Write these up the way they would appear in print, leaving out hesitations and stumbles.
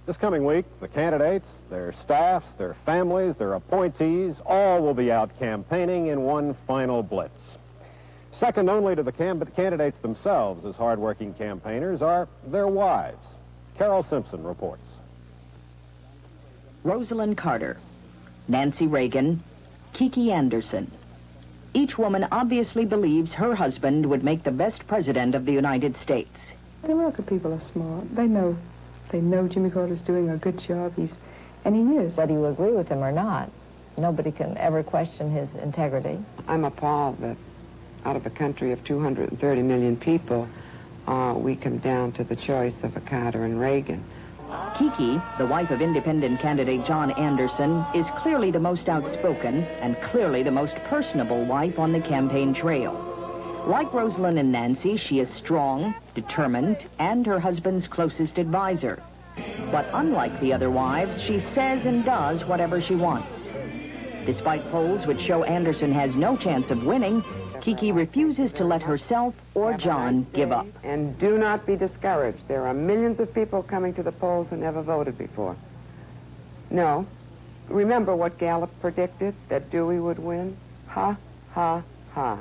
This coming week, the candidates, their staffs, their families, their appointees, all will be out campaigning in one final blitz. Second only to the candidates themselves as hard-working campaigners are their wives. Carol Simpson reports. Rosalynn Carter, Nancy Reagan, Kiki Anderson. Each woman obviously believes her husband would make the best president of the United States. The American people are smart. They know Jimmy Carter's doing a good job. And he is. Whether you agree with him or not, nobody can ever question his integrity. I'm appalled that out of a country of 230 million people, we come down to the choice of a Carter and Reagan. Kiki, the wife of independent candidate John Anderson, is clearly the most outspoken and clearly the most personable wife on the campaign trail. Like Rosalynn and Nancy, she is strong, determined, and her husband's closest advisor. But unlike the other wives, she says and does whatever she wants. Despite polls which show Anderson has no chance of winning, Kiki refuses to let herself or John give up. And do not be discouraged. There are millions of people coming to the polls who never voted before. No. Remember what Gallup predicted, that Dewey would win? Ha, ha, ha.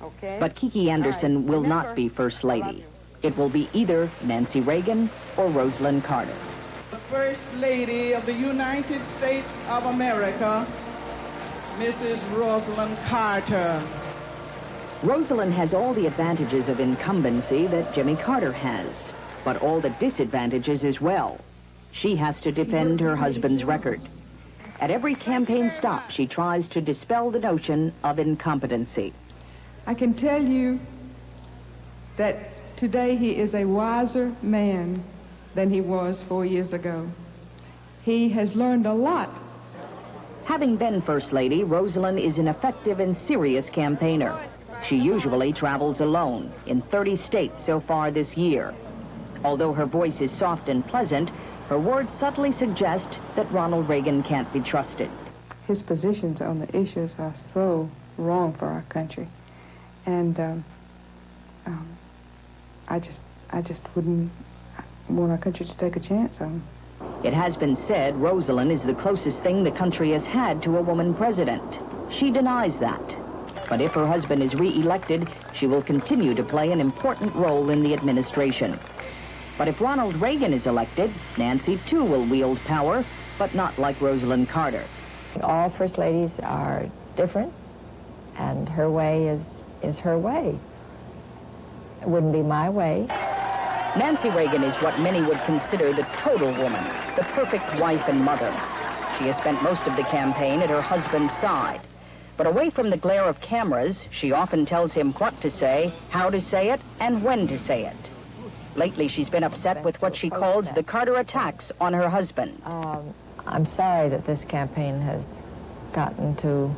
Okay? But Kiki Anderson will not be First Lady. It will be either Nancy Reagan or Rosalynn Carter. The First Lady of the United States of America, Mrs. Rosalynn Carter. Rosalynn has all the advantages of incumbency that Jimmy Carter has, but all the disadvantages as well. She has to defend her husband's record. At every campaign stop, she tries to dispel the notion of incompetency. I can tell you that today he is a wiser man than he was 4 years ago. He has learned a lot. Having been First Lady, Rosalynn is an effective and serious campaigner. She usually travels alone in 30 states so far this year. Although her voice is soft and pleasant, her words subtly suggest that Ronald Reagan can't be trusted. His positions on the issues are so wrong for our country. And I just wouldn't want our country to take a chance on him. It has been said Rosalynn is the closest thing the country has had to a woman president. She denies that. But if her husband is re-elected, she will continue to play an important role in the administration. But if Ronald Reagan is elected, Nancy too will wield power, but not like Rosalynn Carter. All First Ladies are different, and her way is her way. It wouldn't be my way. Nancy Reagan is what many would consider the total woman, the perfect wife and mother. She has spent most of the campaign at her husband's side. But away from the glare of cameras, she often tells him what to say, how to say it, and when to say it. Lately, she's been upset with what she calls the Carter attacks on her husband. I'm sorry that this campaign has gotten to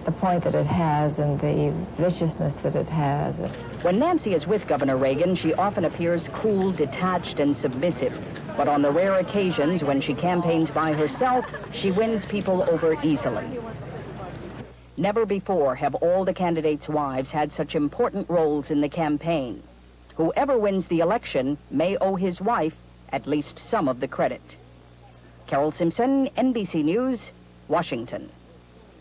the point that it has and the viciousness that it has. When Nancy is with Governor Reagan, she often appears cool, detached, and submissive. But on the rare occasions when she campaigns by herself, she wins people over easily. Never before have all the candidates' wives had such important roles in the campaign. Whoever wins the election may owe his wife at least some of the credit. Carol Simpson, NBC News, Washington.